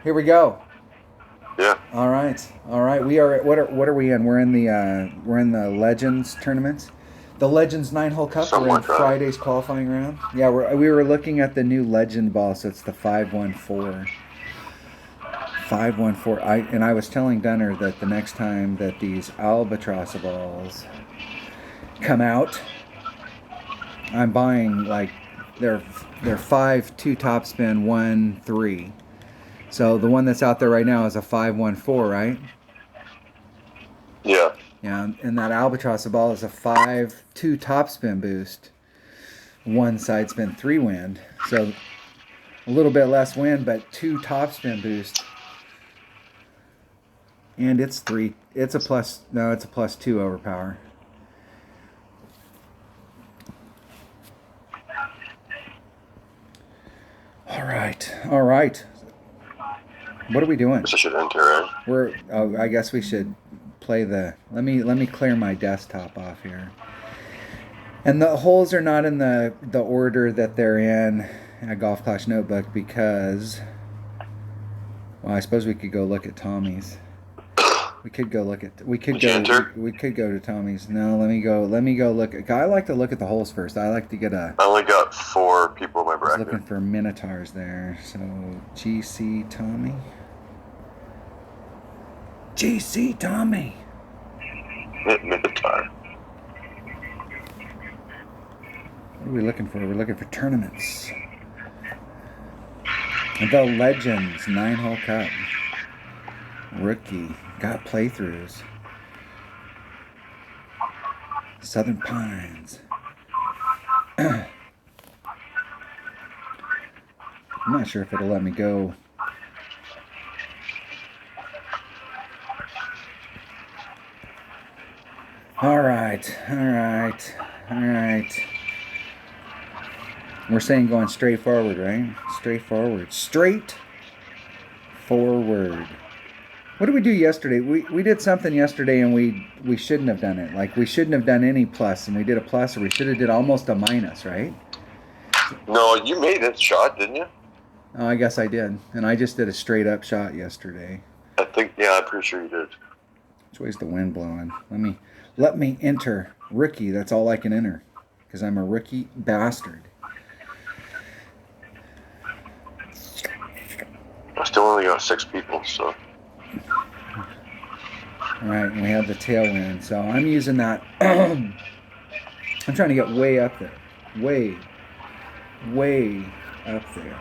Here we go. Yeah. All right. All right. We are. What are we in? We're in the Legends tournament. The Legends 9-hole cup. We're Something in like that. Friday's qualifying round. Yeah, we were looking at the new Legend ball, so it's the 514. 514. I was telling Dunner that the next time that these albatross balls come out, I'm buying like they're 5 2 top spin 1 3. So the one that's out there right now is a 514, right? Yeah. Yeah, and that albatross ball is a 5 2 top spin boost, 1 side spin 3 wind. So a little bit less wind, but 2 top spin boost. And it's 3. It's a plus. No, it's a plus 2 overpower. All right. All right. What are we doing? Guess I should enter, right? I guess we should play the. Let me clear my desktop off here. And the holes are not in the order that they're in a Golf Clash notebook because. Well, I suppose we could go look at Tommy's. We could go look at. We could Did you enter? We could go to Tommy's. No, let me go. Let me go look at. I like to look at the holes first. I like to get a. I only got 4 people in my I was bracket. looking for Minotaurs there. So GC Tommy. GC Tommy. Minotaur. What are we looking for? We're looking for tournaments. The Legends 9-hole cup. Rookie. Got playthroughs. Southern Pines. I'm not sure if it'll let me go. All right. We're saying going straight forward, right? Straight forward. What did we do yesterday? We did something yesterday and we shouldn't have done it. Like we shouldn't have done any plus and we did a plus, or we should have did almost a minus, right? No, you made it shot, didn't you? Oh, I guess I did. And I just did a straight up shot yesterday. I think, yeah, I'm pretty sure you did. Which way's the wind blowing? Let me enter rookie. That's all I can enter because I'm a rookie bastard. I still only got 6 people, so. All right, and we have the tailwind. So I'm using that. I'm trying to get way up there. Way up there.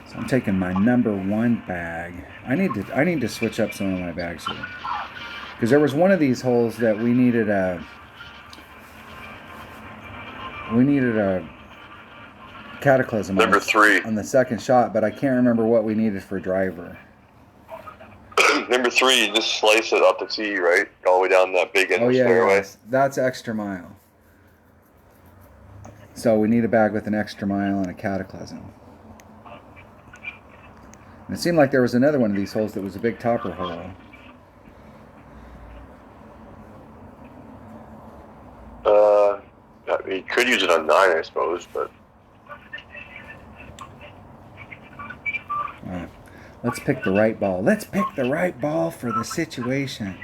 So I'm taking my number 1 bag. I need to switch up some of my bags here. Because there was one of these holes that we needed a cataclysm Number 3. on the second shot, but I can't remember what we needed for driver. Number 3, you just slice it up the tee, right? All the way down that big end of the fairway. Yes. That's extra mile. So we need a bag with an extra mile and a cataclysm. And it seemed like there was another one of these holes that was a big topper hole. You could use it on 9, I suppose, but. Let's pick the right ball. Let's pick the right ball for the situation.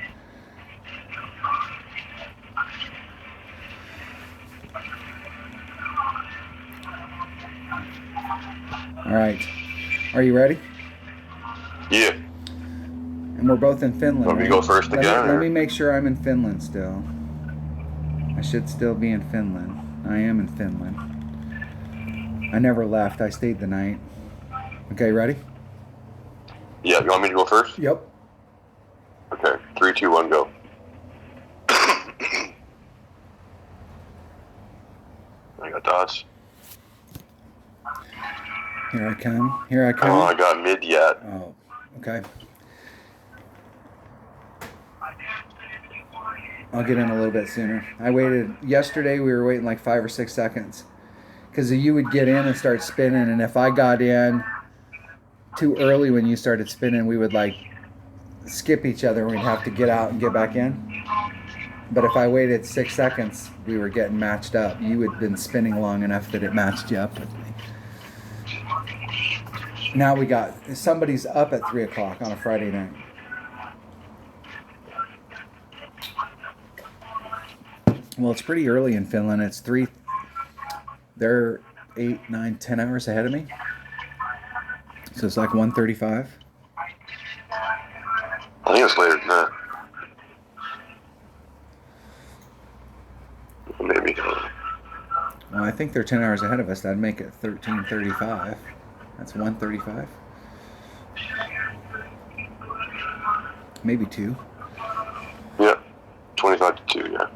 All right. Are you ready? Yeah. And we're both in Finland. Want me to go first again? Let me make sure I'm in Finland still. I should still be in Finland. I am in Finland. I never left. I stayed the night. Okay, ready? Yeah, you want me to go first? Yep. Okay, 3, 2, 1, go. I got dots. Here I come. Oh, I got mid yet. Oh, okay. I'll get in a little bit sooner. I waited. Yesterday we were waiting like 5 or 6 seconds. Because you would get in and start spinning, and if I got in too early when you started spinning, we would like skip each other and we'd have to get out and get back in. But if I waited 6 seconds, we were getting matched up. You had been spinning long enough that it matched you up with me. Now we got somebody's up at 3 o'clock on a Friday night. Well, it's pretty early in Finland. It's 3. They're 8, 9, 10 hours ahead of me. So it's like 1:35. I think it's later than that. Maybe. Well, I think they're 10 hours ahead of us. That'd make it 13:35. That's 1:35. Maybe 2. Yeah. 25 to 2, yeah.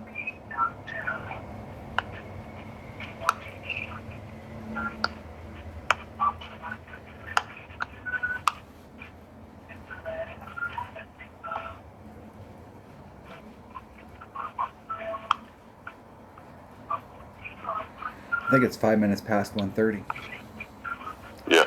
I think it's 5 minutes past 1:30. Yeah.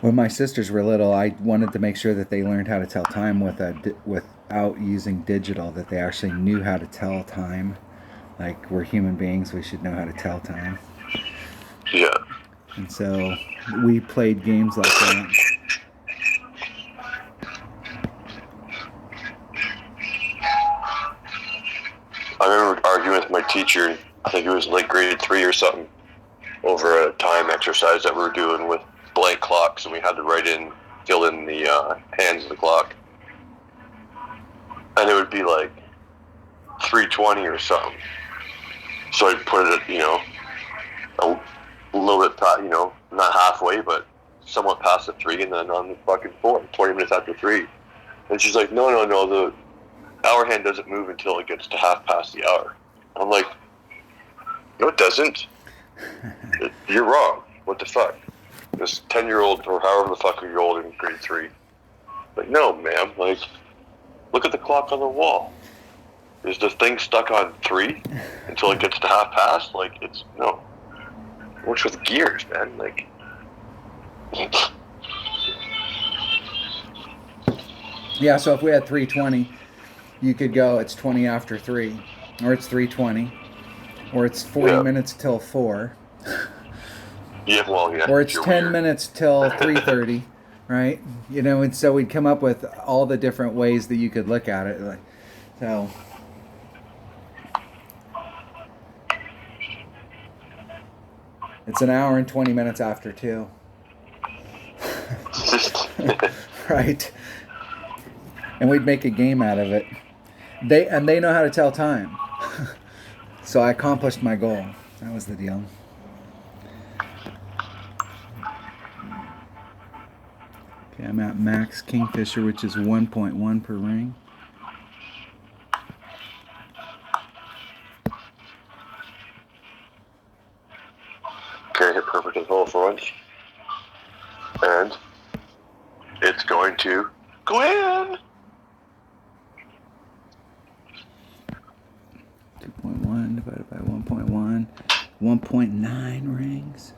When my sisters were little, I wanted to make sure that they learned how to tell time without using digital, that they actually knew how to tell time. Like, we're human beings, we should know how to tell time. Yeah. And so we played games like that. I remember arguing with my teacher, I think it was like grade 3 or something, over a time exercise that we were doing with blank clocks, and we had to fill in the hands of the clock. And it would be like 3:20 or something. So I'd put it at, a little bit, not halfway, but somewhat past the 3, and then on the fucking 4, 20 minutes after 3. And she's like, no, the hour hand doesn't move until it gets to half past the hour. I'm like, no, it doesn't. You're wrong. What the fuck? This 10-year-old, or however the fuck you're old in grade 3. Like, no, ma'am. Like, look at the clock on the wall. Is the thing stuck on 3 until it gets to half past? Like, no. It works with gears, man. Like, Yeah, so if we had 3:20, you could go, it's 20 after 3, or it's 3:20, or it's 40 minutes till 4. Yeah, well, yeah. Or it's 10 weird. minutes till 3:30, right? And so we'd come up with all the different ways that you could look at it. So it's an hour and 20 minutes after 2. Right? And we'd make a game out of it. They know how to tell time. So I accomplished my goal. That was the deal. Okay, I'm at max Kingfisher, which is 1.1 per ring. Okay, hit perfect as hole for once. And it's going to go in. 2.1 divided by 1.1. 1.9 rings.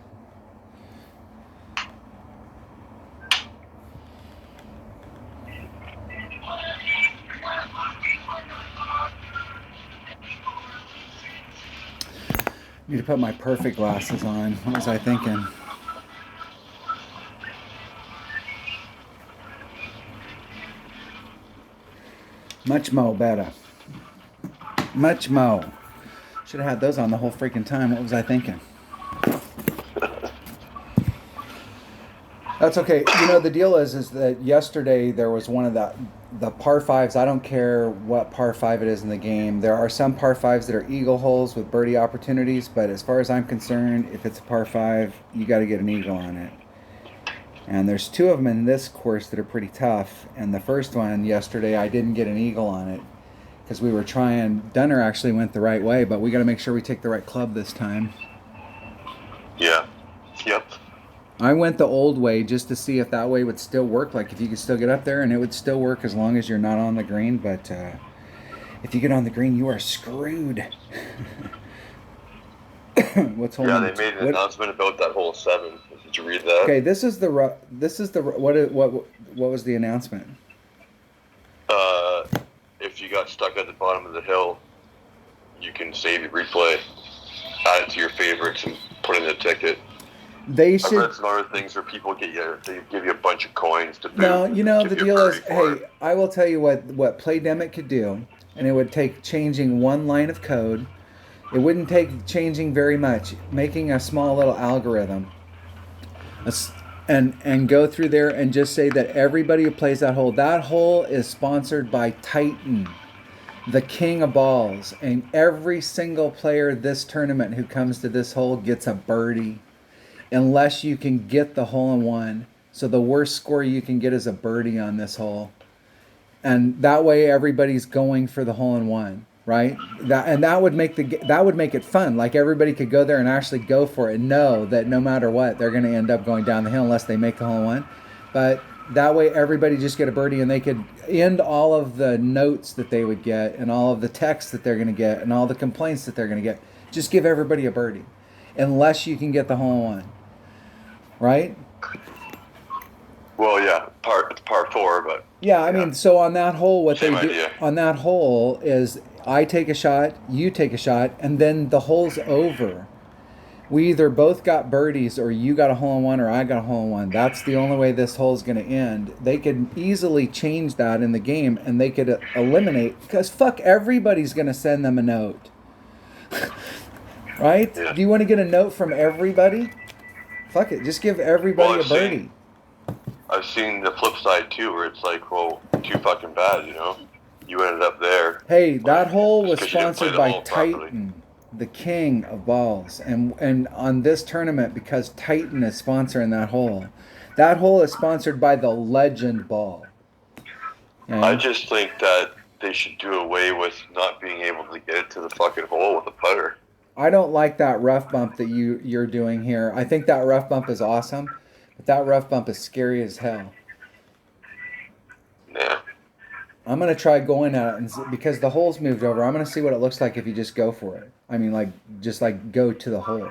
Need to put my perfect glasses on. What was I thinking? Much mo better. Much mo. Should have had those on the whole freaking time. What was I thinking? That's okay. The deal is that yesterday there was one of the par 5s. I don't care what par 5 it is in the game. There are some par 5s that are eagle holes with birdie opportunities, but as far as I'm concerned, if it's a par 5, you got to get an eagle on it. And there's 2 of them in this course that are pretty tough. And the first one yesterday, I didn't get an eagle on it because we were trying. Dunner actually went the right way, but we got to make sure we take the right club this time. Yeah. Yep. I went the old way just to see if that way would still work, like if you could still get up there, and it would still work as long as you're not on the green, but if you get on the green, you are screwed. What's holding? Yeah, they made an announcement about that hole 7. Did you read that? Okay, what was the announcement? If you got stuck at the bottom of the hill, you can save the replay, add it to your favorites, and put in a ticket. They I've read should. some other things where people they give you a bunch of coins to boot. No, and you know, give the you a deal is, birdie for hey, it. I will tell you what Playdemic could do, and it would take changing one line of code. It wouldn't take changing very much, making a small little algorithm, and go through there and just say that everybody who plays that hole is sponsored by Titan, the king of balls, and every single player this tournament who comes to this hole gets a birdie, unless you can get the hole in one. So the worst score you can get is a birdie on this hole, and that way everybody's going for the hole in one, right? That would make it fun. Like everybody could go there and actually go for it, and know that no matter what, they're going to end up going down the hill unless they make the hole in one. But that way everybody just get a birdie, and they could end all of the notes that they would get, and all of the texts that they're going to get, and all the complaints that they're going to get. Just give everybody a birdie, unless you can get the hole in one, right? Well, yeah, it's par 4, but Yeah, I mean, so on that hole, what Same they do idea. on that hole is I take a shot, you take a shot, and then the hole's over. We either both got birdies, or you got a hole in one, or I got a hole in one. That's the only way this hole's going to end. They could easily change that in the game, and they could eliminate, because fuck, everybody's going to send them a note. Right? Yeah. Do you want to get a note from everybody? Fuck it, just give everybody Well, a birdie. I've seen the flip side too, where it's like, well, too fucking bad, you know. You ended up there. Hey, that hole was just 'cause you didn't play sponsored the by hole properly. Titan, the king of balls, and on this tournament, because Titan is sponsoring that hole is sponsored by the Legend Ball. Okay? I just think that they should do away with not being able to get it to the fucking hole with a putter. I don't like that rough bump that you're doing here. I think that rough bump is awesome, but that rough bump is scary as hell. Yeah. I'm gonna try going at it, and because the hole's moved over, I'm gonna see what it looks like if you just go for it. I mean, just go to the hole.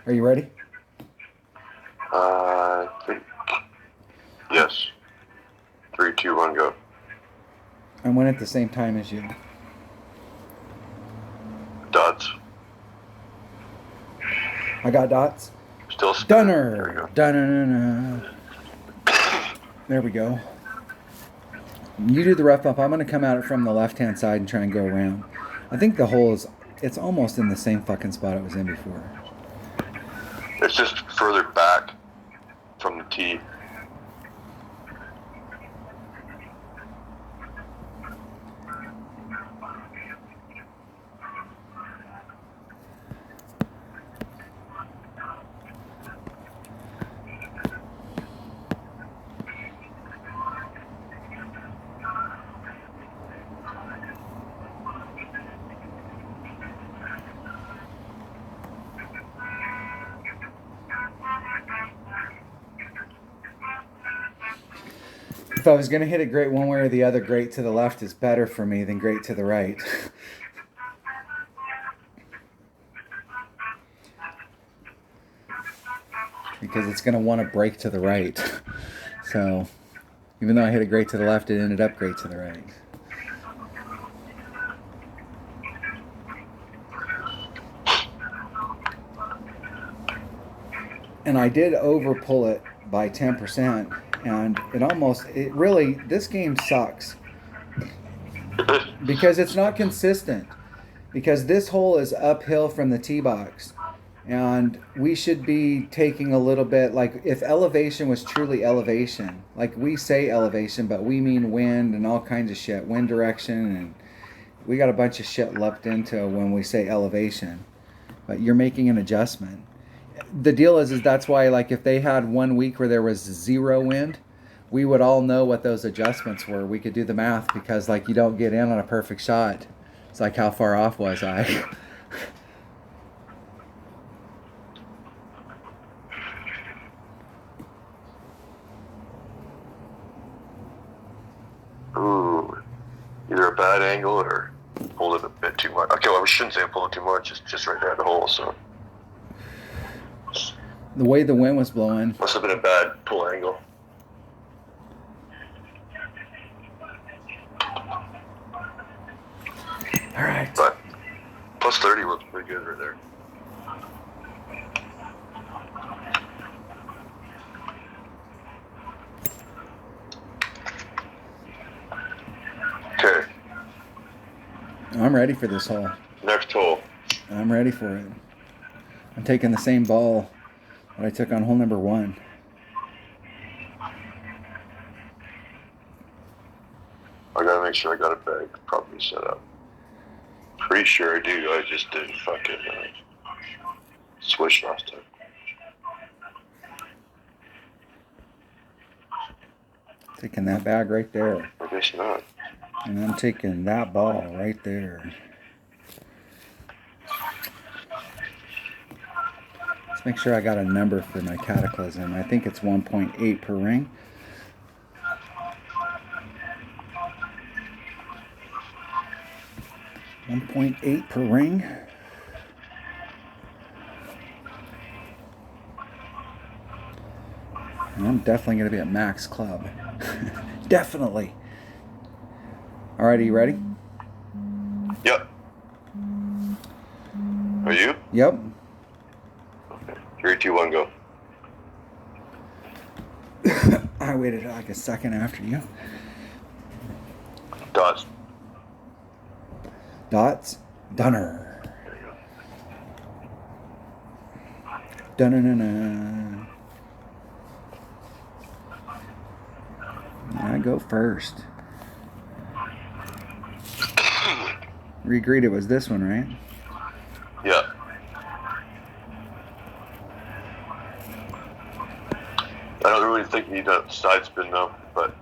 Are you ready? Yes. 3, 2, 1, go. I went at the same time as you. Dots. I got dots. Still spinning. There we Dunner. go. Dunner. There we go. You do the rough bump. I'm going to come at it from the left-hand side and try and go around. I think the hole it's almost in the same fucking spot it was in before. It's just further back from the tee. If I was going to hit it great one way or the other, great to the left is better for me than great to the right. Because it's going to want to break to the right. So, even though I hit it great to the left, it ended up great to the right. And I did over pull it by 10%, and this game sucks. Because it's not consistent. Because this hole is uphill from the tee box. And we should be taking a little bit, like if elevation was truly elevation, like we say elevation, but we mean wind and all kinds of shit, wind direction, and we got a bunch of shit lumped into when we say elevation. But you're making an adjustment. The deal is that's why, like, if they had 1 week where there was 0 wind, we would all know what those adjustments were. We could do the math, because, like, you don't get in on a perfect shot. It's like, how far off was I? Ooh. Either a bad angle or pulled it a bit too much. Okay, well, I shouldn't say I pulled it too much. It's just right there at the hole, so. The way the wind was blowing. Must have been a bad pull angle. All right. But plus 30 looks pretty good right there. I'm ready for this hole. Next hole. I'm ready for it. I'm taking the same ball that I took on hole number 1. I gotta make sure I got a bag properly set up. Pretty sure I do. I just didn't fucking switch last time. Taking that bag right there. I guess not. And I'm taking that ball right there. Let's make sure I got a number for my cataclysm. I think it's 1.8 per ring. $1.8 per ring. And I'm definitely going to be at max club. Definitely. Alright, you ready? Yep. Are you? Yep. Okay. 3, 2, 1, go. I waited like a second after you. Dots. Dots. Dunner. There you go. Dun-na-na-na. I go first. We agreed it was this one, right? Yeah. I don't really think you need a side spin though, but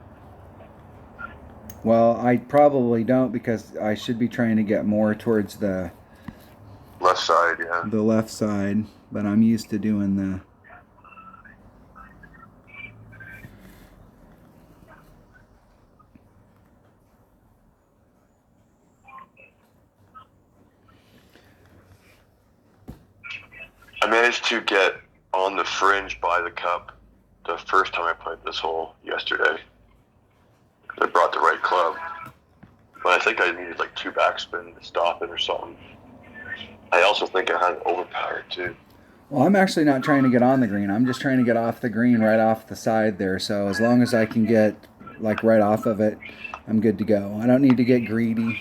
Well, I probably don't because I should be trying to get more towards the left side, yeah. left side, but I'm used to doing the I managed to get on the fringe by the cup the first time I played this hole yesterday. I brought the right club. But I think I needed like 2 backspin to stop it or something. I also think I had it overpowered too. Well, I'm actually not trying to get on the green. I'm just trying to get off the green right off the side there. So as long as I can get like right off of it, I'm good to go. I don't need to get greedy.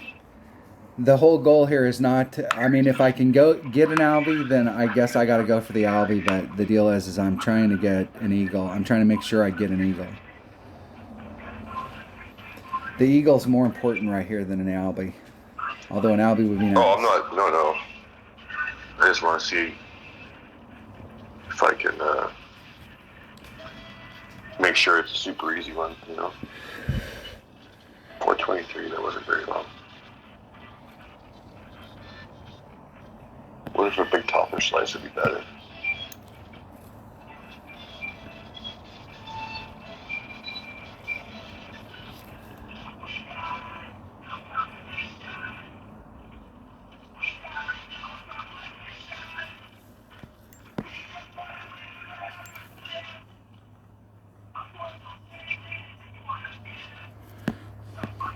The whole goal here is not to, I mean, if I can go get an Albie, then I guess I got to go for the Albie. But the deal is I'm trying to get an eagle. I'm trying to make sure I get an eagle. The eagle's more important right here than an Albie. Although an Albie would be nice. Oh, I'm not, no. I just want to see if I can make sure it's a super easy one, you know. 423, that wasn't very long. What if a big topper slice would be better?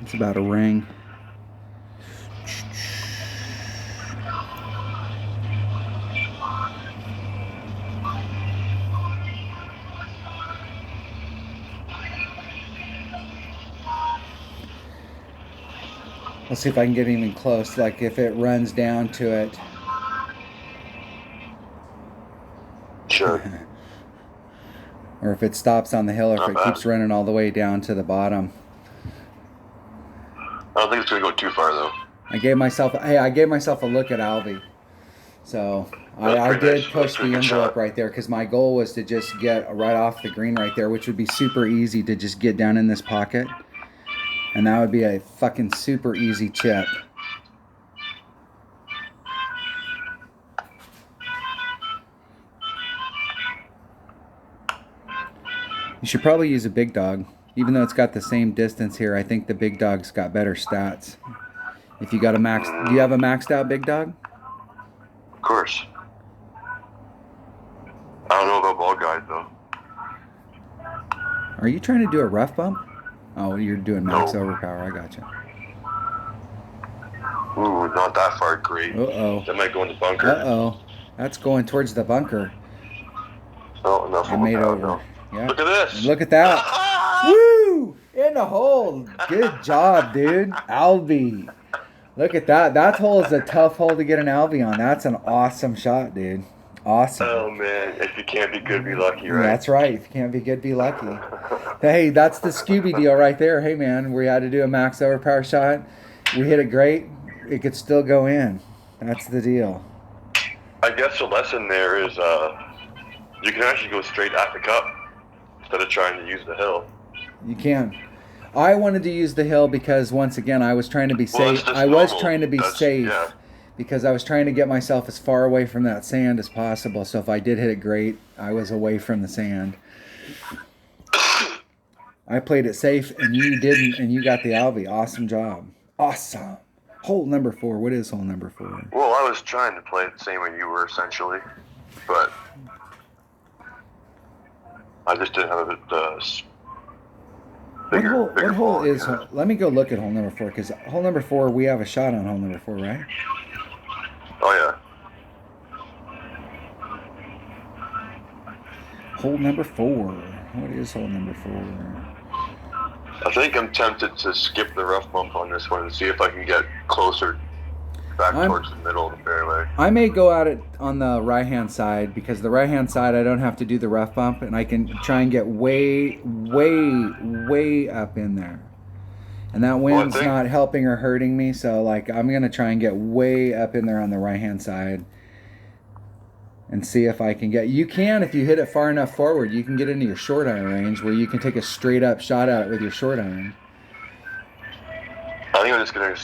It's about a ring. Let's see if I can get even close. Like if it runs down to it. Sure. Or if it stops on the hill, or if it keeps running all the way down to the bottom. I don't think it's going to go too far, though. I gave myself a look at Albie. So I did push the envelope right there because my goal was to just get right off the green right there, which would be super easy to just get down in this pocket. And that would be a fucking super easy chip. You should probably use a big dog. Even though it's got the same distance here, I think the big dog's got better stats. If you got a max, do you have a maxed out big dog? Of course. I don't know about ball guys, though. Are you trying to do a rough bump? Oh, you're doing max No. overpower. I gotcha. Ooh, not that far. Great. Uh-oh. That might go in the bunker. Uh-oh. That's going towards the bunker. Oh, enough I made overpower, over. no. Yeah. Look at this. Look at that. Woo! In the hole. Good job, dude. Albie. Look at that. That hole is a tough hole to get an Alvy on. That's an awesome shot, dude. Awesome. Oh man, if you can't be good, be lucky, right? That's right. If you can't be good, be lucky. Hey, that's the Scooby deal right there. Hey, man, we had to do a max overpower shot. We hit it great. It could still go in. That's the deal. I guess the lesson there is you can actually go straight at the cup instead of trying to use the hill. You can. I wanted to use the hill because, once again, I was trying to be Well, safe. that's I was normal. trying to be safe. Yeah. Because I was trying to get myself as far away from that sand as possible. So if I did hit it great, I was away from the sand. I played it safe, and you didn't, and you got the Alvy. Awesome job. Awesome. Hole number 4. What is hole number 4? Well, I was trying to play it the same way you were, essentially, but I just didn't have What hole is? Let me go look at hole number 4, because hole number 4, we have a shot on hole number 4, right? Oh yeah. Hole number 4. What is hole number 4? I think I'm tempted to skip the rough bump on this one and see if I can get closer back towards the middle of the fairway. I may go at it on the right-hand side, because the right-hand side I don't have to do the rough bump, and I can try and get way, way, way up in there. And that wind's not helping or hurting me, so like I'm going to try and get way up in there on the right-hand side and see if I can get... You can, if you hit it far enough forward, you can get into your short iron range where you can take a straight-up shot at it with your short iron. I think I'm just going to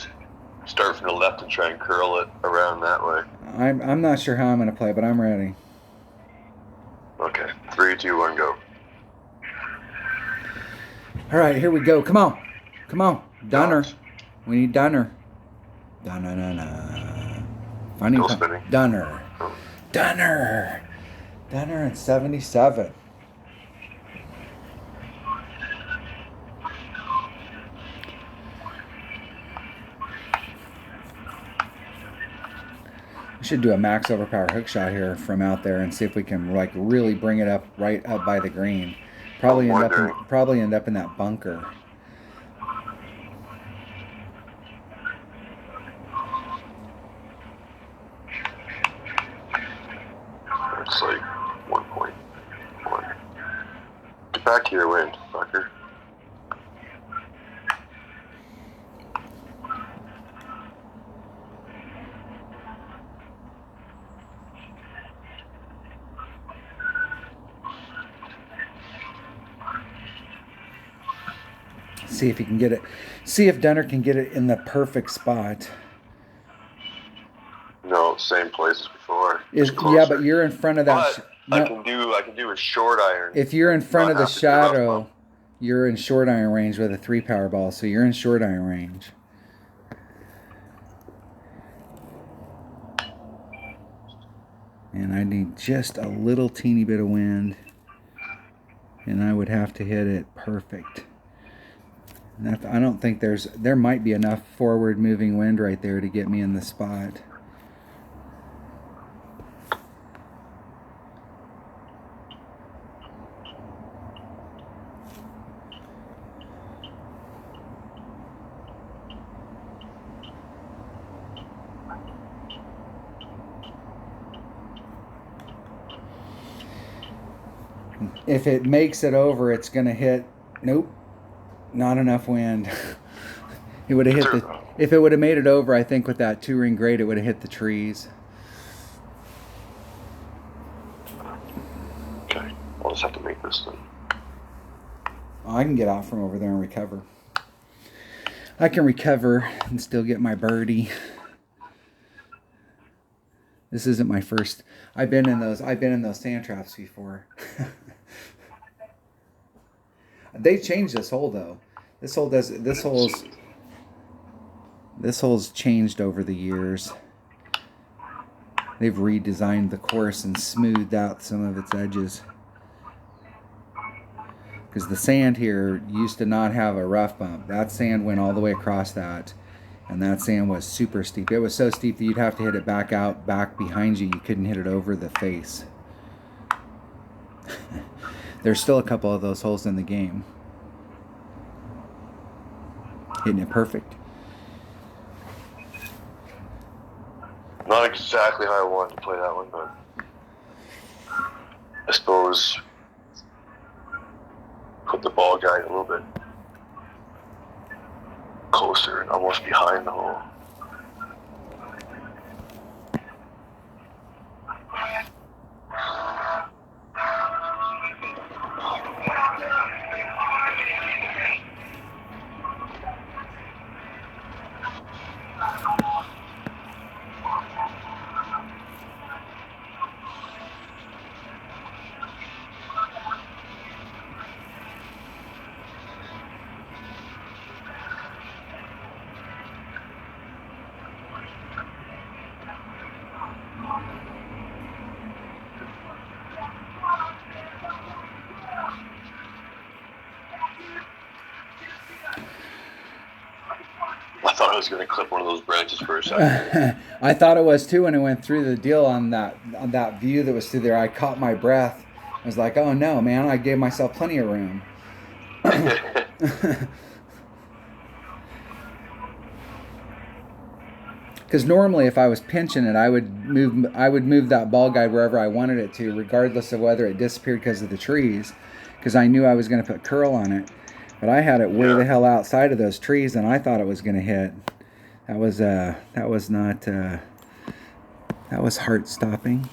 start from the left and try and curl it around that way. I'm not sure how I'm going to play, but I'm ready. Okay, 3, 2, 1, go. All right, here we go. Come on. Come on. Dunner. We need Dunner. Dunner. Finding Dunner. Oh. Dunner. Dunner at 77. We should do a max overpower hook shot here from out there and see if we can like really bring it up right up by the green. Probably end up in that bunker. It's like 1.1. Get back to your wind, fucker. See if he can get it. See if Dunner can get it in the perfect spot. No, same place as before. Yeah, but you're in front of that. I can do a short iron. If you're in front of the shadow, you're in short iron range with a 3 power ball, so you're in short iron range. And I need just a little teeny bit of wind, and I would have to hit it perfect. I don't think there might be enough forward moving wind right there to get me in the spot. If it makes it over, it's going to hit... Nope. Not enough wind. It would have hit the... If it would have made it over, I think with that 2-ring grade, it would have hit the trees. Okay. I'll just have to make this thing. I can get out from over there and recover. I can recover and still get my birdie. This isn't my first... I've been in those sand traps before. They changed this hole though. This hole's changed over the years. They've redesigned the course and smoothed out some of its edges. Because the sand here used to not have a rough bump. That sand went all the way across that. And that sand was super steep. It was so steep that you'd have to hit it back behind you. You couldn't hit it over the face. There's still a couple of those holes in the game. Hitting it perfect. Not exactly how I wanted to play that one, but I suppose put the ball guide a little bit closer and almost behind the hole. I thought I was going to clip one of those branches for a second. I thought it was too when it went through the deal on that view that was through there. I caught my breath. I was like, oh no, man, I gave myself plenty of room. Because normally if I was pinching it, I would move that ball guide wherever I wanted it to, regardless of whether it disappeared because of the trees, because I knew I was going to put curl on it. But I had it way the hell outside of those trees, and I thought it was going to hit. That was heart stopping.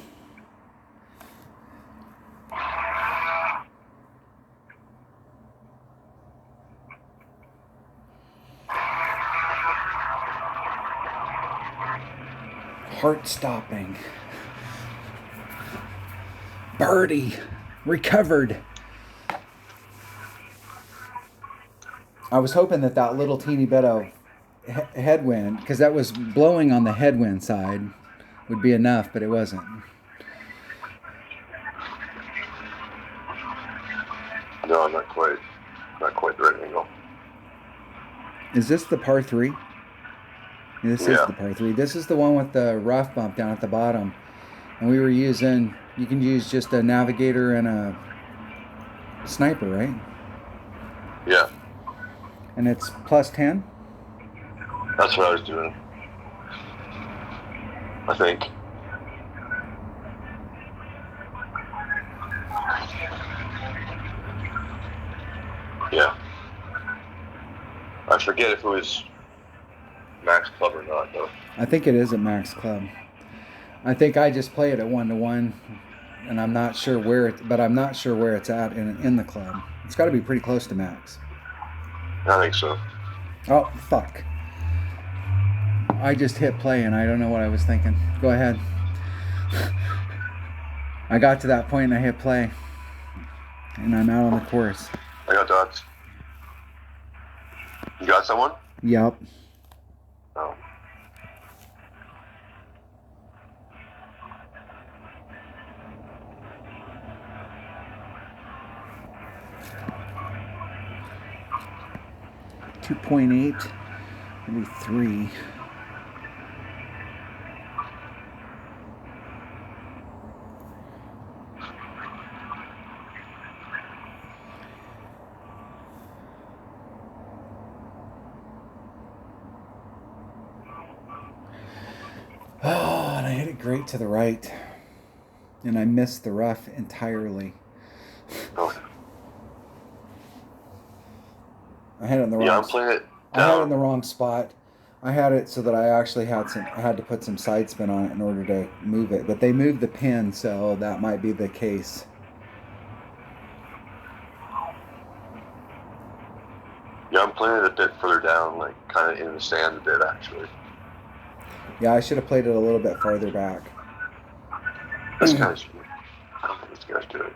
Heart stopping. Birdie recovered. I was hoping that little teeny bit of headwind, because that was blowing on the headwind side, would be enough, but it wasn't. No, not quite the right angle. Is this the par 3? This is the par 3. This is the one with the rough bump down at the bottom. And we were using, you can use just a navigator and a sniper, right? Yeah. And it's plus 10? That's what I was doing, I think. Yeah. I forget if it was max club or not, though. I think it is at max club. I think I just play it at 1-to-1, and I'm not sure where it's at in the club. It's got to be pretty close to max. I think so. Oh, fuck. I just hit play and I don't know what I was thinking. Go ahead. I got to that point and I hit play. And I'm out on the course. I got dots. You got someone? Yep. Oh. .8, maybe 3. Oh, and I hit it great to the right. And I missed the rough entirely. Oh. I had it in the wrong. Yeah, I'm playing it down. I had it in the wrong spot. I had it so that I actually I had to put some side spin on it in order to move it. But they moved the pin, so that might be the case. Yeah, I'm playing it a bit further down, like kind of in the sand a bit, actually. Yeah, I should have played it a little bit farther back. This guy's... I don't think this guy's good.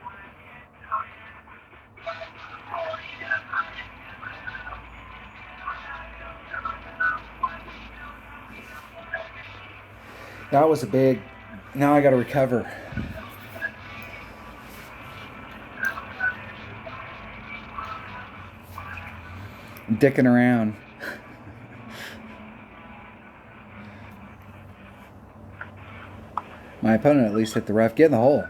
That was a big... Now I got to recover. I'm dicking around. My opponent at least hit the rough. Get in the hole.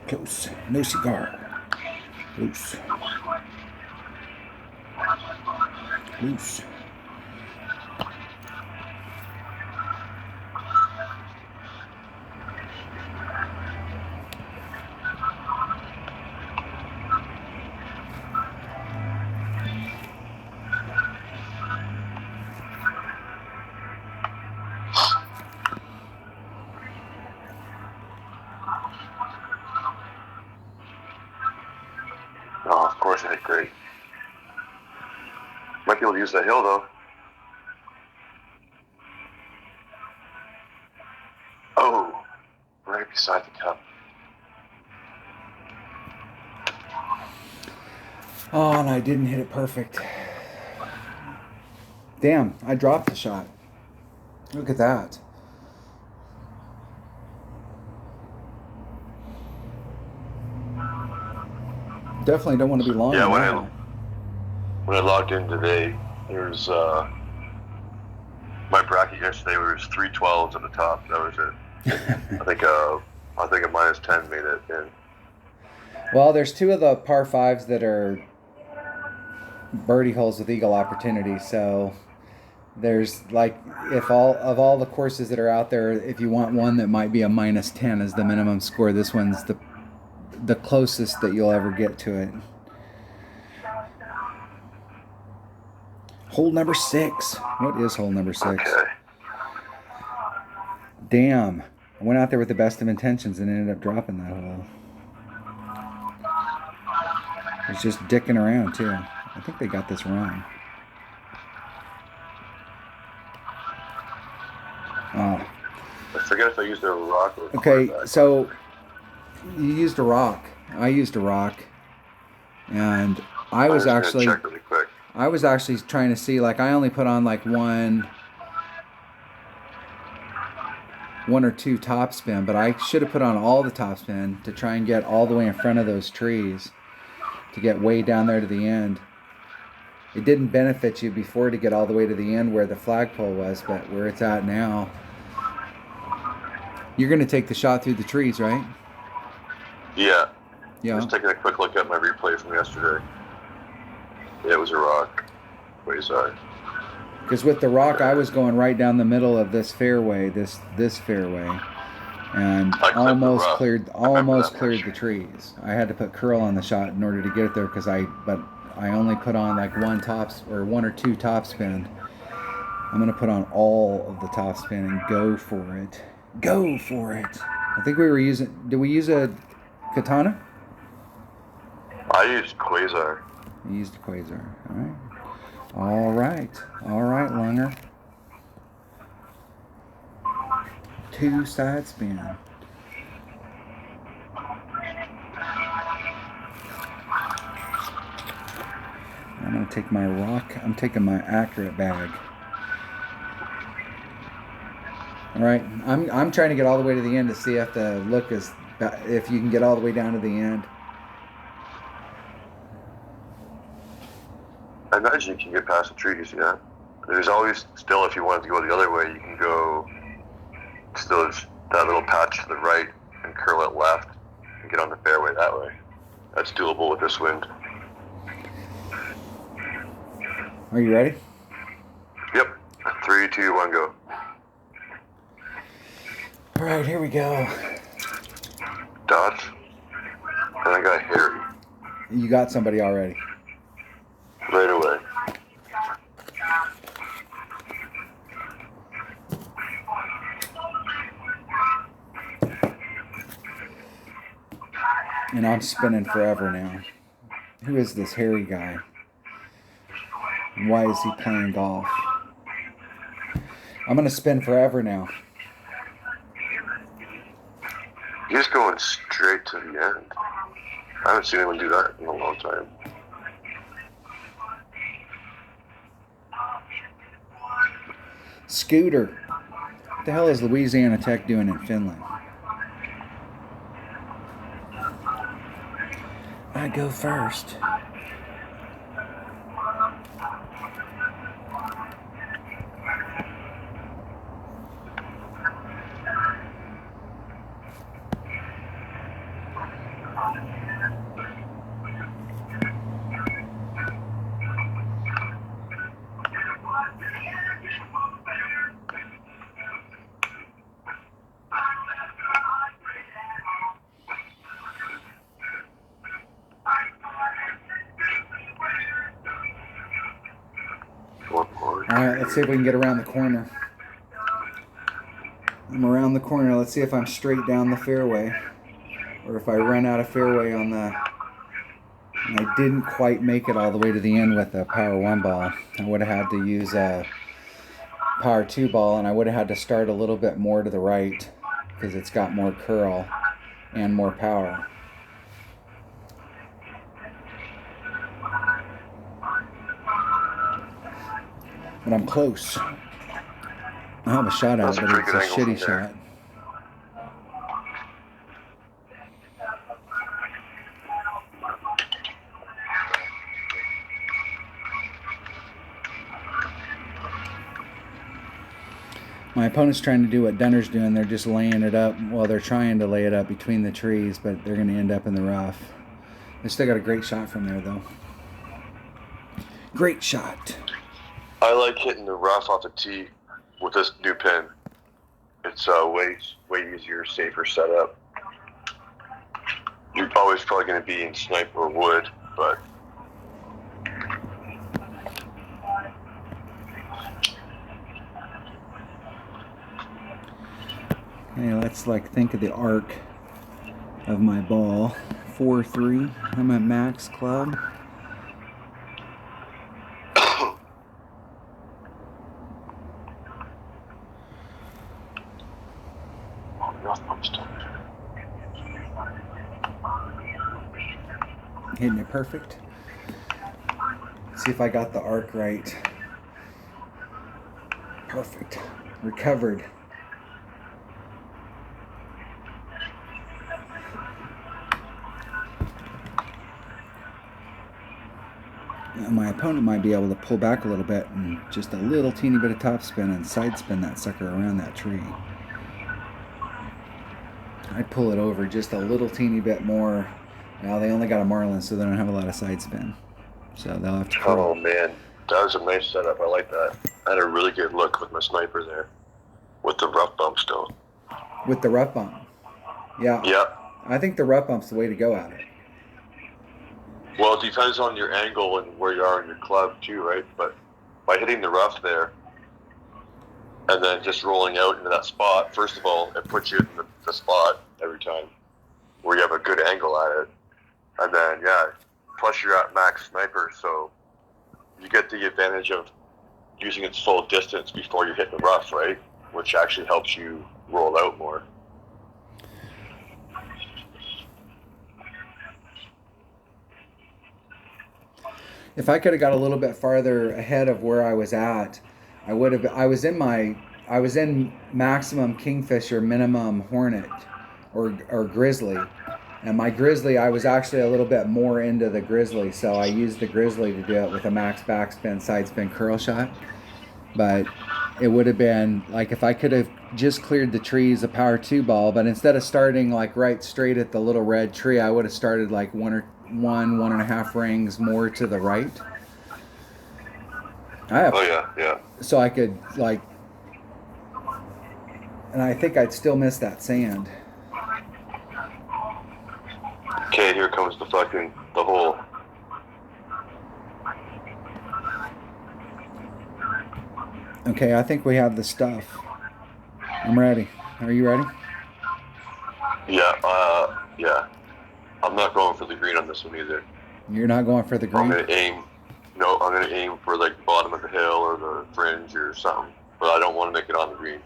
Close. No cigar. Loose. course I hit great. Might be able to use that hill though. Oh, right beside the cup. Oh, and I didn't hit it perfect. Damn, I dropped the shot. Look at that. Definitely don't want to be long. Yeah, when I logged in today, there's my bracket yesterday was 312s at the top. That was it. I think a minus 10 made it in. Well, there's 2 of the par 5s that are birdie holes with eagle opportunity. So there's like, if all the courses that are out there, if you want one that might be a minus 10 as the minimum score, this one's the closest that you'll ever get to it. Hole number 6. What is hole number 6? Okay. Damn. I went out there with the best of intentions and ended up dropping that hole. I was just dicking around too. I think they got this wrong. Oh. I forget if I used a rock or Okay, so you used a rock. I used a rock. And I was actually check really quick. I was actually trying to see, like, I only put on like one or two topspin, but I should have put on all the topspin to try and get all the way in front of those trees to get way down there to the end. It didn't benefit you before to get all the way to the end where the flagpole was, but where it's at now. You're going to take the shot through the trees, right? Yeah. Yeah. Just taking a quick look at my replay from yesterday. Yeah, it was a rock. Wayside. Because with the rock, I was going right down the middle of this fairway, this fairway, and almost cleared the trees. I had to put curl on the shot in order to get it there but I only put on like one or two topspin. I'm gonna put on all of the topspin and go for it. Go for it. I think we were using. Did we use a katana? I used Quasar. You used a Quasar. All right. All right, Lunger. 2 side spin. I'm gonna take my rock. I'm taking my accurate bag. All right, I'm trying to get all the way to the end to see if if you can get all the way down to the end. I imagine you can get past the trees, yeah. There's always still, if you wanted to go the other way, you can go still that little patch to the right and curl it left and get on the fairway that way. That's doable with this wind. Are you ready? Yep. 3, 2, 1, go. All right, here we go. Dots. And I got Harry. You got somebody already. Right away. And I'm spinning forever now. Who is this hairy guy? And why is he playing golf? I'm going to spin forever now. He's going straight to the end. I haven't seen anyone do that in a long time. Scooter. What the hell is Louisiana Tech doing in Finland? I go first. Alright, let's see if we can get around the corner. I'm around the corner. Let's see if I'm straight down the fairway. Or if I run out of fairway on the And I didn't quite make it all the way to the end with a power 1 ball. I would have had to use a power 2 ball, and I would have had to start a little bit more to the right because it's got more curl and more power. But I'm close. I have a shot at it, but it's a shitty shot. My opponent's trying to do what Dunner's doing. They're just laying it up. Well, they're trying to lay it up between the trees, but they're going to end up in the rough. They still got a great shot from there, though. Great shot. I like hitting the rough off the tee with this new pin. It's way easier, safer setup. You're always probably going to be in sniper or wood, but okay, let's think of the arc of my ball. 4-3. I'm at max club. Hitting it perfect. See if I got the arc right. Perfect. Recovered. Now my opponent might be able to pull back a little bit and just a little teeny bit of topspin and side spin that sucker around that tree. I'd pull it over just a little teeny bit more. Now they only got a Marlin, so they don't have a lot of side spin. So they'll have to curl. Oh man, that was a nice setup. I like that. I had a really good look with my sniper there. With the rough bump still. With the rough bump? Yeah. Yeah. I think the rough bump's the way to go at it. Well, it depends on your angle and where you are in your club too, right? But by hitting the rough there, and then just rolling out into that spot, first of all, it puts you in the spot every time where you have a good angle at it. And then, yeah, plus you're at max sniper, so you get the advantage of using its full distance before you hit the rough, right? Which actually helps you roll out more. If I could have got a little bit farther ahead of where I was at, I would have. I was in maximum kingfisher, minimum hornet, or grizzly, and my grizzly, I was actually a little bit more into the grizzly, so I used the grizzly to do it with a max backspin, side spin, curl shot. But it would have been like if I could have just cleared the trees, a power 2 ball, but instead of starting like right straight at the little red tree, I would have started like one and a half rings more to the right. Oh yeah. So I could and I think I'd still miss that sand. Okay, here comes the hole. Okay, I think we have the stuff. I'm ready. Are you ready? Yeah. I'm not going for the green on this one either. You're not going for the green? I'm gonna aim for like the bottom of the hill or the fringe or something. But I don't want to make it on the green.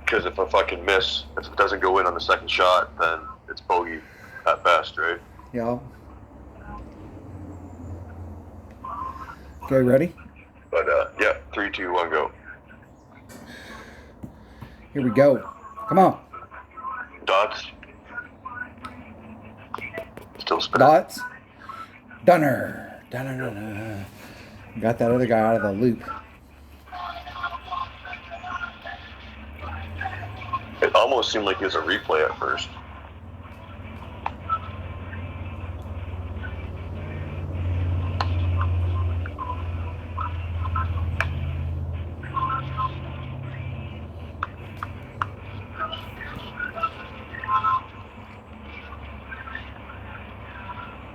Because if I fucking miss, if it doesn't go in on the second shot, then it's bogey at best, right? Yeah. Okay, ready? But yeah, 3, 2, 1, go. Here we go. Come on. Dots. Still spinning. Dots. Dunner. Got that other guy out of the loop. It almost seemed like it was a replay at first.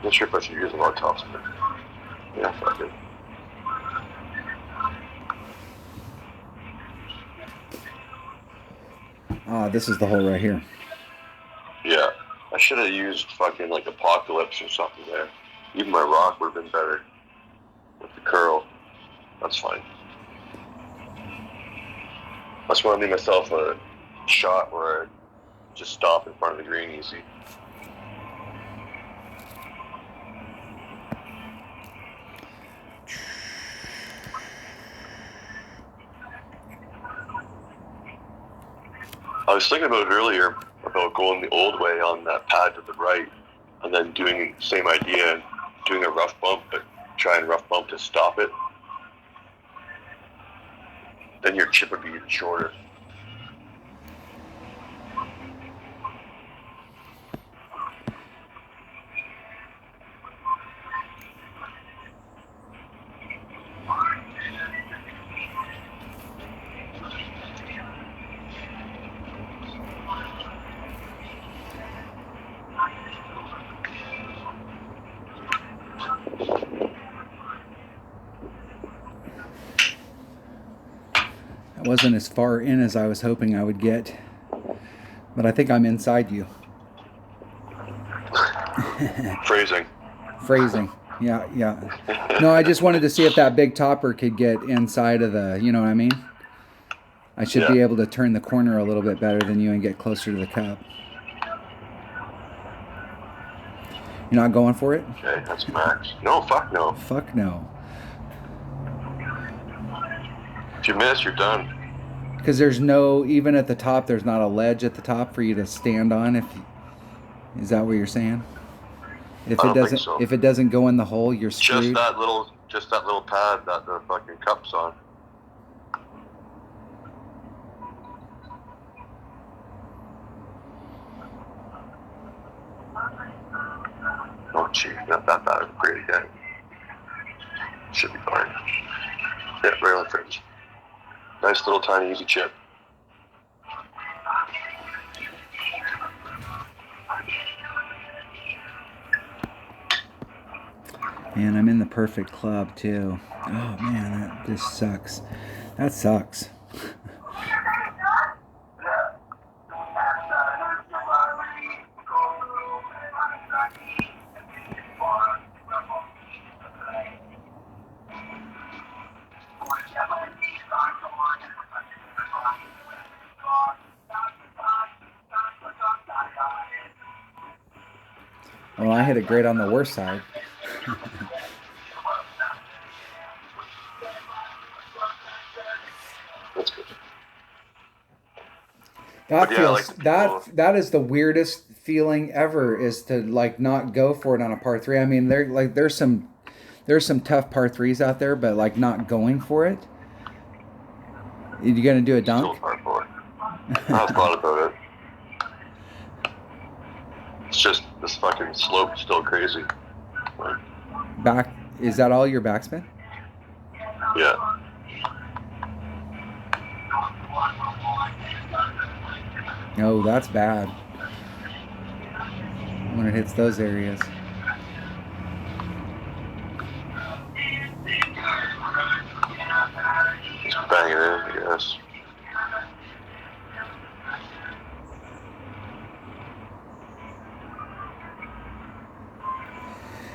Not sure if I should use a lot of topspin. Yeah, fuck it. This is the hole right here. Yeah, I should have used fucking like Apocalypse or something there. Even my rock would have been better with the curl. That's fine. I just want to make myself a shot where I just stop in front of the green easy. I was thinking about it earlier about going the old way on that pad to the right and then doing the same idea and doing a rough bump, but try and rough bump to stop it. Then your chip would be even shorter. I wasn't as far in as I was hoping I would get, but I think I'm inside you. Phrasing. Yeah. No, I just wanted to see if that big topper could get inside of the, you know what I mean? I should be able to turn the corner a little bit better than you and get closer to the cup. You're not going for it? Okay, that's max. No, fuck no. Fuck no. If you miss, you're done. Because there's no, even at the top, there's not a ledge at the top for you to stand on. Is that what you're saying? If I it don't doesn't, think so. if it doesn't go in the hole, you're screwed. Just that little pad that the fucking cup's on. Oh, gee, not that bad of a great again. Should be fine. Yeah, right on the fringe. Nice little tiny easy chip. Man, I'm in the perfect club too. Oh man, that just sucks. That sucks. Well, I hit it great on the worst side. That's good. That feels that is the weirdest feeling ever, is to like not go for it on a par 3. I mean, there's some tough par 3s out there, but like not going for it. You gonna do a dunk? Still par 4. I've thought about it. It's just this fucking slope's still crazy. Back, is that all your backspin? Yeah. Oh, that's bad. When it hits those areas. Just bang it in, I guess.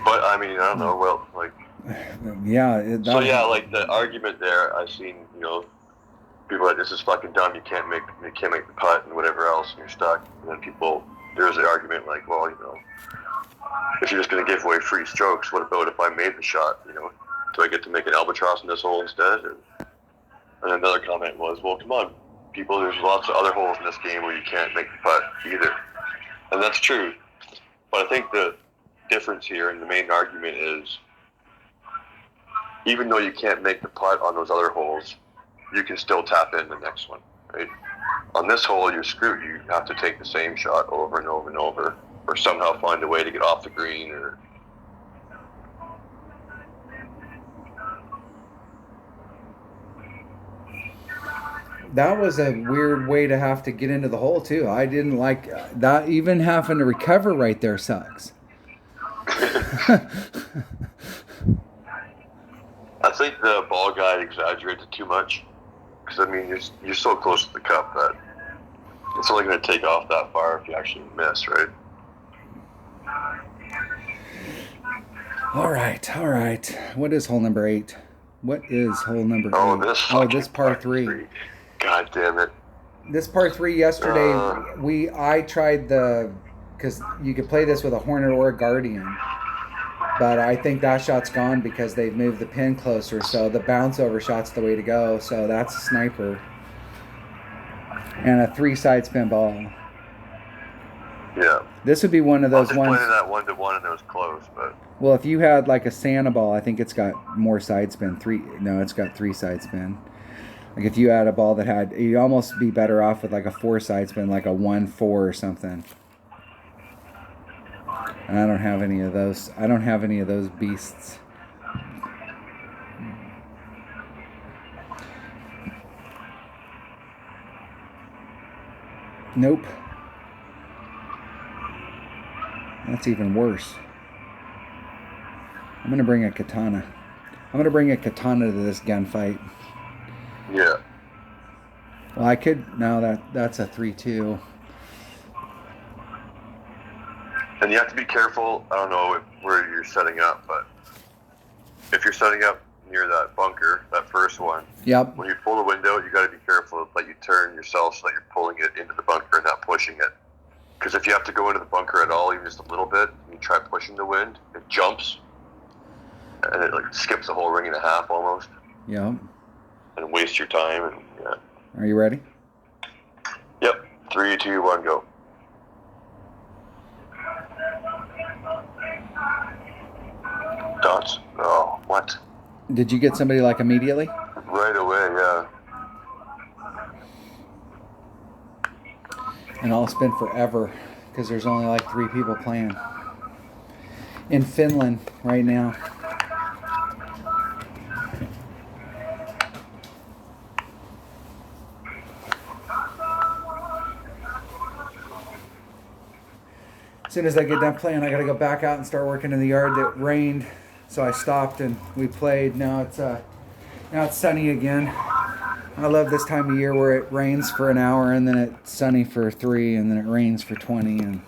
But I mean, I don't know. Well, like. Yeah. Like the argument there, I've seen, people like, this is fucking dumb. You can't make the putt and whatever else, and you're stuck. And then there's the argument like, well, if you're just gonna give away free strokes, what about if I made the shot? Do I get to make an albatross in this hole instead? And another comment was, well, come on, people. There's lots of other holes in this game where you can't make the putt either, and that's true. But I think the difference here and the main argument is, even though you can't make the putt on those other holes, you can still tap in the next one, right? On this hole, you're screwed. You have to take the same shot over and over and over, or somehow find a way to get off the green, or... That was a weird way to have to get into the hole too. I didn't like that. Even having to recover right there sucks. I think the ball guy exaggerated too much, because I mean you're so close to the cup that it's only going to take off that far if you actually miss, right? All right. What is hole number 8? What is hole number 8? Oh, this This par 3. God damn it. This par 3 yesterday, I tried because you could play this with a Hornet or a Guardian. But I think that shot's gone because they've moved the pin closer. So the bounce over shot's the way to go. So that's a sniper. And a 3 side spin ball. Yeah. This would be one of those ones. I just played that 1-1 and it was close, but. Well, if you had like a Santa ball, I think it's got more side spin. It's got 3 side spin. Like if you had a ball that had, you'd almost be better off with like a 4 side spin, like a 1-4 or something. And I don't have any of those. I don't have any of those beasts. Nope. That's even worse. I'm going to bring a katana. I'm going to bring a katana to this gunfight. Yeah. Well, I could. No, that's a 3-2. And you have to be careful. I don't know where you're setting up, but if you're setting up near that bunker, that first one, yep. When you pull the window, you got to be careful that you turn yourself so that you're pulling it into the bunker and not pushing it. Because if you have to go into the bunker at all, even just a little bit, and you try pushing the wind, it jumps, and it like skips a whole ring and a half almost. Yep. And wastes your time. And yeah. Are you ready? Yep. 3, 2, 1, go. Dots? Oh, what? Did you get somebody like immediately? Right away, yeah. And I'll spin forever because there's only like 3 people playing. In Finland right now. As soon as I get done playing, I gotta go back out and start working in the yard. It rained, so I stopped and we played. Now it's sunny again. I love this time of year where it rains for an hour and then it's sunny for 3 and then it rains for 20. And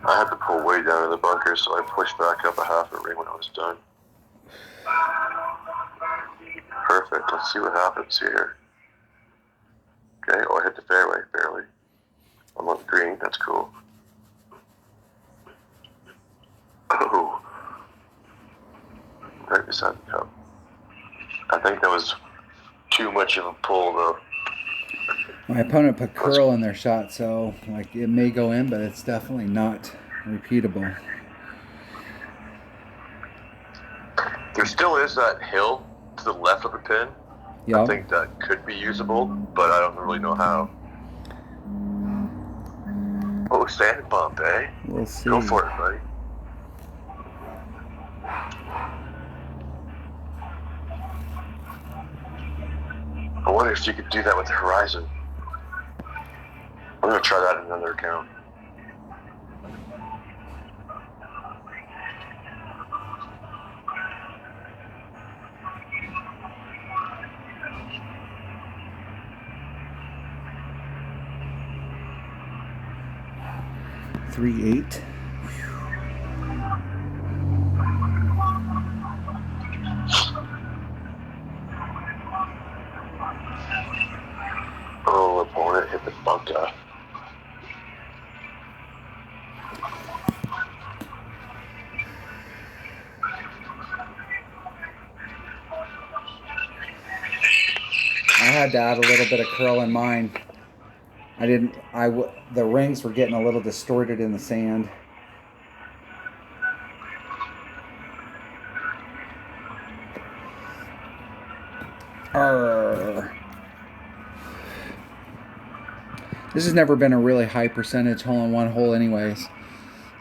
I had to pull way down in the bunker, so I pushed back up a half a ring when I was done. Perfect. Let's see what happens here. Okay, oh, I hit the fairway, barely. I'm on the green, that's cool. Oh. Right beside the cup. I think that was too much of a pull, though. my opponent put curl in their shot, so like it may go in, but it's definitely not repeatable. There still is that hill to the left of the pin. Yep. I think that could be usable, but I don't really know how. Oh, sand bump, eh? We'll see. Go for it, buddy. I wonder if you could do that with the horizon. I'm going to try that in another account. Three, 8. Oh, opponent hit the bunker. I had to add a little bit of curl in mine. The rings were getting a little distorted in the sand. Arr. This has never been a really high percentage hole-in-one hole anyways.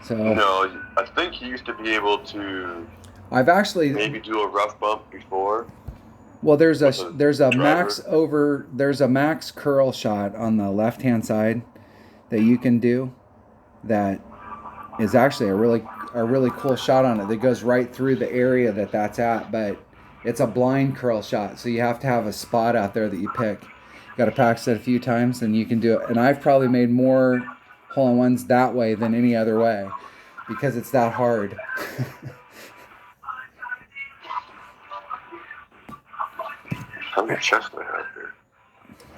So No, I think you used to be able to I've actually maybe do a rough bump before. well there's a driver. there's a max curl shot on the left-hand side that you can do that is actually a really cool shot on it that goes right through the area that's at, but it's a blind curl shot, so you have to have a spot out there that you pick. Got to practice it a few times, and you can do it. And I've probably made more hole-in-ones that way than any other way because it's that hard. How many chests do I have here?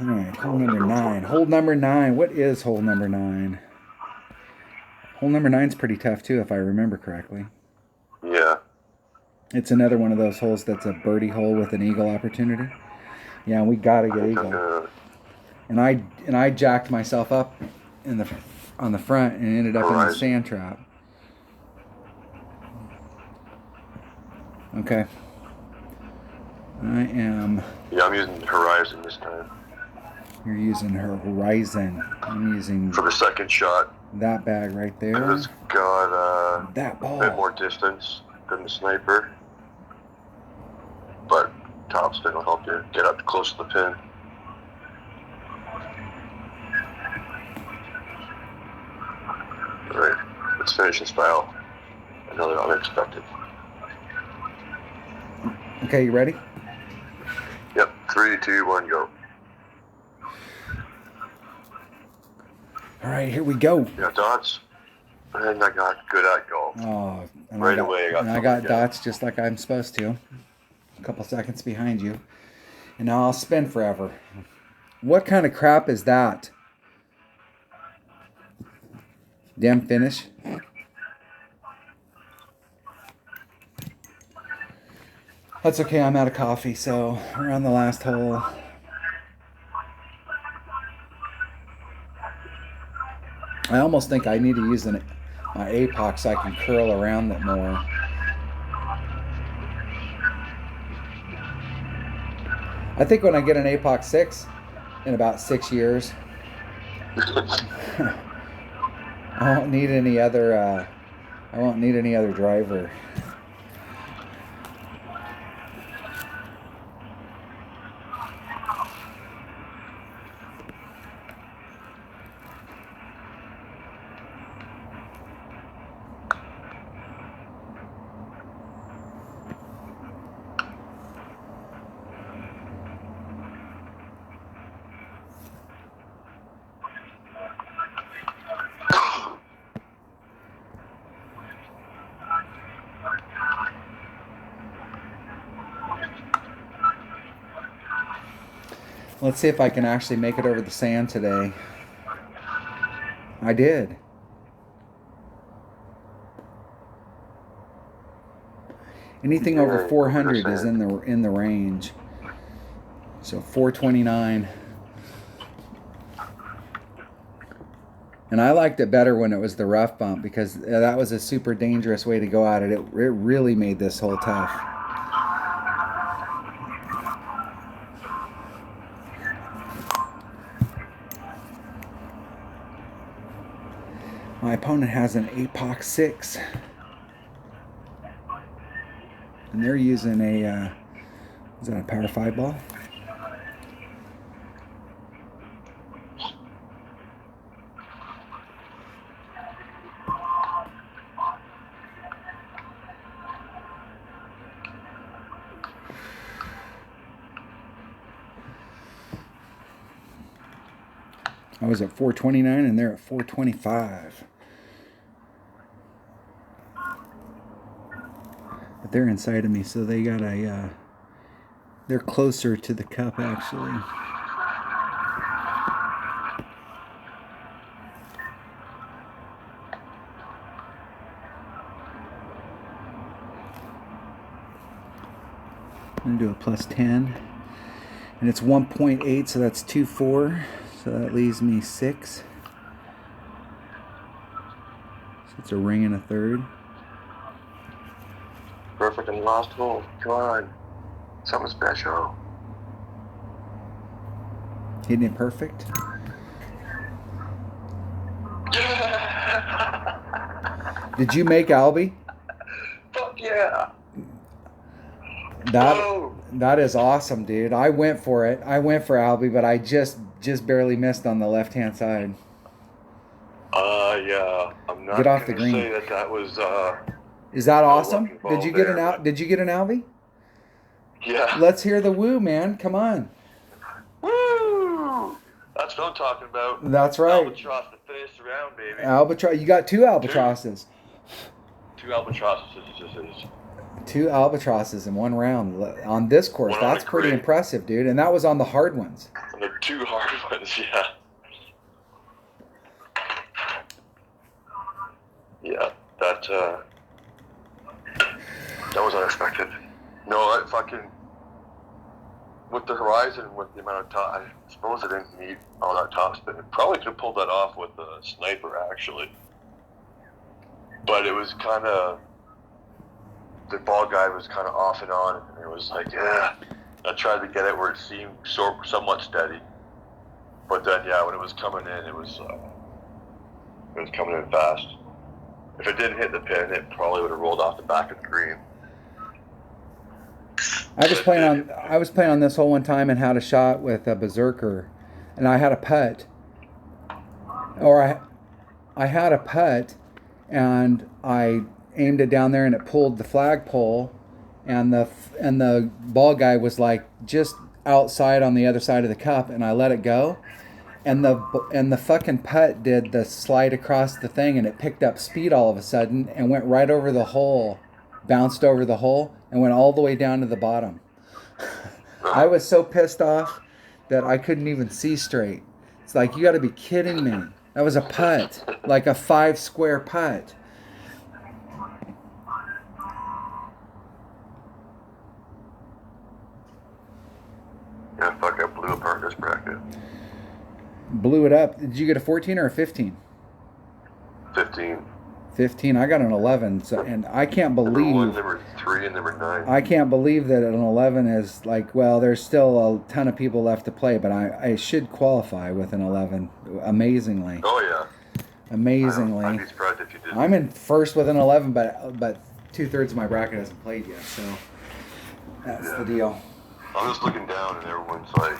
All right, hole number 9. Hole number 9. What is hole number 9? Hole number 9's pretty tough too, if I remember correctly. Yeah. It's another one of those holes that's a birdie hole with an eagle opportunity. Yeah, we gotta get eagle. And I jacked myself up on the front and ended up in the sand trap. Okay. I am. Yeah, I'm using Horizon this time. You're using her Horizon. I'm using for the second shot. That bag right there. It's got that ball. A bit more distance than the sniper, but top spin will help you get up close to the pin. All right, let's finish in style. Another unexpected. Okay, you ready? Yep. 3, 2, 1, go. All right, here we go. Yeah, dots. And I got good at golf. Oh, right away I got dots just like I'm supposed to. A couple seconds behind you. And now I'll spin forever. What kind of crap is that? Damn finish. That's okay, I'm out of coffee, so we're on the last hole. I almost think I need to use my APOC so I can curl around it more. I think when I get an APOC 6 in about 6 years, I won't need any other driver. Let's see if I can actually make it over the sand today. I did. Anything over 400 is in the range. So 429. And I liked it better when it was the rough bump because that was a super dangerous way to go at it. It really made this hole tough. My opponent has an APOC 6. And they're using a, is that a Power 5 ball? I was at 429 and they're at 425. But they're inside of me, so they got a, they're closer to the cup actually. I'm going to do a plus 10. And it's 1.8, so that's 2.4. So that leaves me 6. So it's a ring and a third. Perfect in the last hole. Come on. Something special. Hitting it perfect. Did you make Albie? Fuck yeah. That is awesome, dude. I went for it. I went for Albie, but I just barely missed on the left-hand side. Yeah. I'm not Get off the gonna green. say that was Is that awesome? ball Did you get there, Did you get an Albie? Yeah. Let's hear the woo, man. Come on. Woo! That's what I'm talking about. That's right. Albatross to finish the round, baby. Albatross. You got two albatrosses. Two albatrosses. Two albatrosses in one round on this course. One on That's a pretty grade. impressive, dude. And that was on the hard ones. And the two hard ones, yeah. Yeah, that was unexpected. No, I fucking with the horizon, with the amount of top, I suppose I didn't need all that top spin. Probably could have pulled that off with a sniper, actually. But it was kind of, the ball guide was kind of off and on, and it was like, yeah. I tried to get it where it seemed somewhat steady. But then, yeah, when it was coming in, it was coming in fast. If it didn't hit the pin, it probably would have rolled off the back of the green. I was playing on this hole one time and had a shot with a berserker, and I had a putt, or I had a putt, and I aimed it down there and it pulled the flagpole, and the ball guy was like just outside on the other side of the cup, and I let it go, and the fucking putt did the slide across the thing, and it picked up speed all of a sudden and went right over the hole, bounced over the hole, and went all the way down to the bottom. I was so pissed off that I couldn't even see straight. It's like, you got to be kidding me. That was a putt, like a 5 square putt. Yeah, fuck, I blew apart this bracket. Blew it up. Did you get a 14 or a 15? 15. 15. I got an 11. So, and I can't believe. Number 1, number 3, and number 9. I can't believe that an 11 is like, well, there's still a ton of people left to play, but I should qualify with an 11. Amazingly. Oh, yeah. Amazingly. I'd be surprised if you did. I'm in first with an 11, but 2/3 of my bracket hasn't played yet, so that's the deal. I'm just looking down, and everyone's like,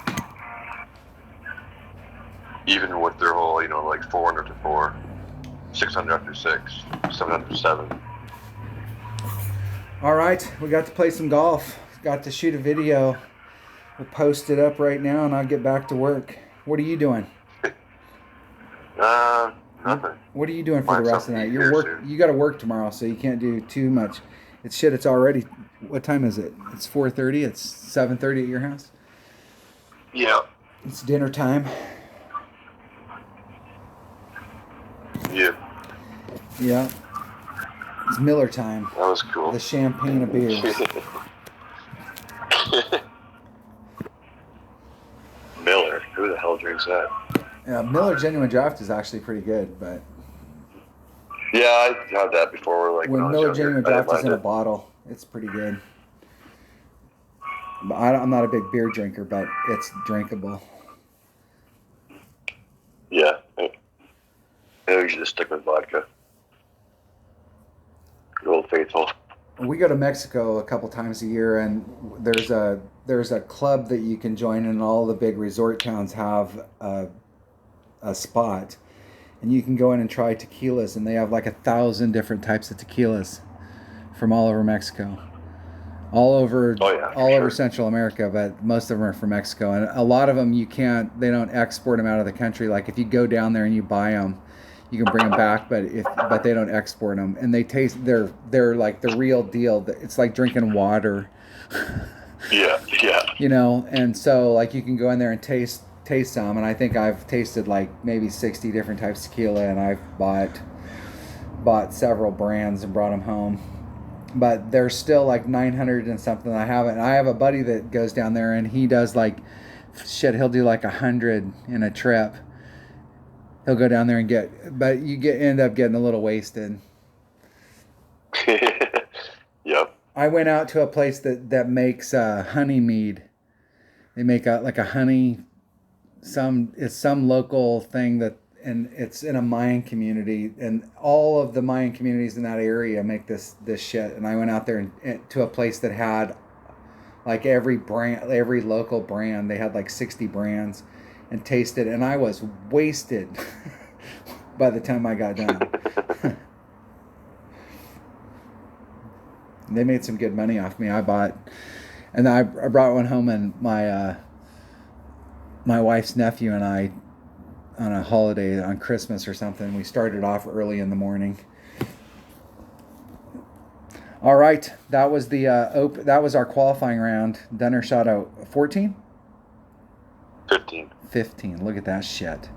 even with their whole, like 400 to 4, 600 after 6, 700 to 7. All right, we got to play some golf. Got to shoot a video. We'll post it up right now, and I'll get back to work. What are you doing? Nothing. What are you doing for the rest of the night? You got to work tomorrow, so you can't do too much. It's already. What time is it? It's 4:30. It's 7:30 at your house. Yeah. It's dinner time. Yeah. Yeah. It's Miller time. That was cool. The champagne of beers. Miller. Who the hell drinks that? Yeah, Miller Genuine Draft is actually pretty good, but yeah, I had that before. Like when Miller Genuine Draft is in a bottle, it's pretty good. But I'm not a big beer drinker, but it's drinkable. Yeah, I usually just stick with vodka. Good old faithful. We go to Mexico a couple times a year, and there's a club that you can join, and all the big resort towns have a spot, and you can go in and try tequilas, and they have like 1,000 different types of tequilas from all over Mexico, all over Central America, but most of them are from Mexico, and a lot of them they don't export them out of the country. Like if you go down there and you buy them, you can bring them back, but they don't export them, and they taste they're like the real deal. It's like drinking water. Yeah. And so like you can go in there and taste some, and I think I've tasted like maybe 60 different types of tequila, and I've bought several brands and brought them home, but there's still like 900 and something I haven't. I have a buddy that goes down there, and he does like he'll do like 100 in a trip. He'll go down there and but you end up getting a little wasted. Yep. I went out to a place that makes honey mead. They make like a honey. It's some local thing and it's in a Mayan community, and all of the Mayan communities in that area make this shit. And I went out there and to a place that had like every local brand. They had like 60 brands, and tasted, and I was wasted by the time I got done. They made some good money off me. I brought one home, and my wife's nephew and I on a holiday on Christmas or something. We started off early in the morning. All right, that was the that was our qualifying round. Dunner shot out 14? 15. 15. Look at that shit.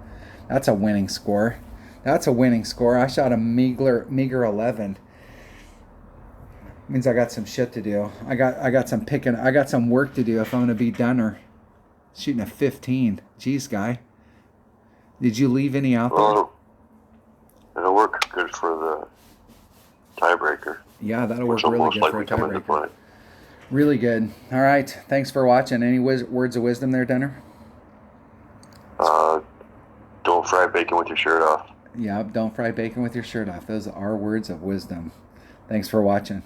That's a winning score. That's a winning score. I shot a meager 11. Means I got some shit to do. I got some work to do if I'm gonna beat Dunner. Shooting a 15. Jeez, guy. Did you leave any out there? Well, it'll work good for the tiebreaker. Yeah, that'll work Which will really most good for likely a come into play. tiebreaker. Really good. All right. Thanks for watching. Any words of wisdom there, Dunner? Don't fry bacon with your shirt off. Yeah, don't fry bacon with your shirt off. Those are words of wisdom. Thanks for watching.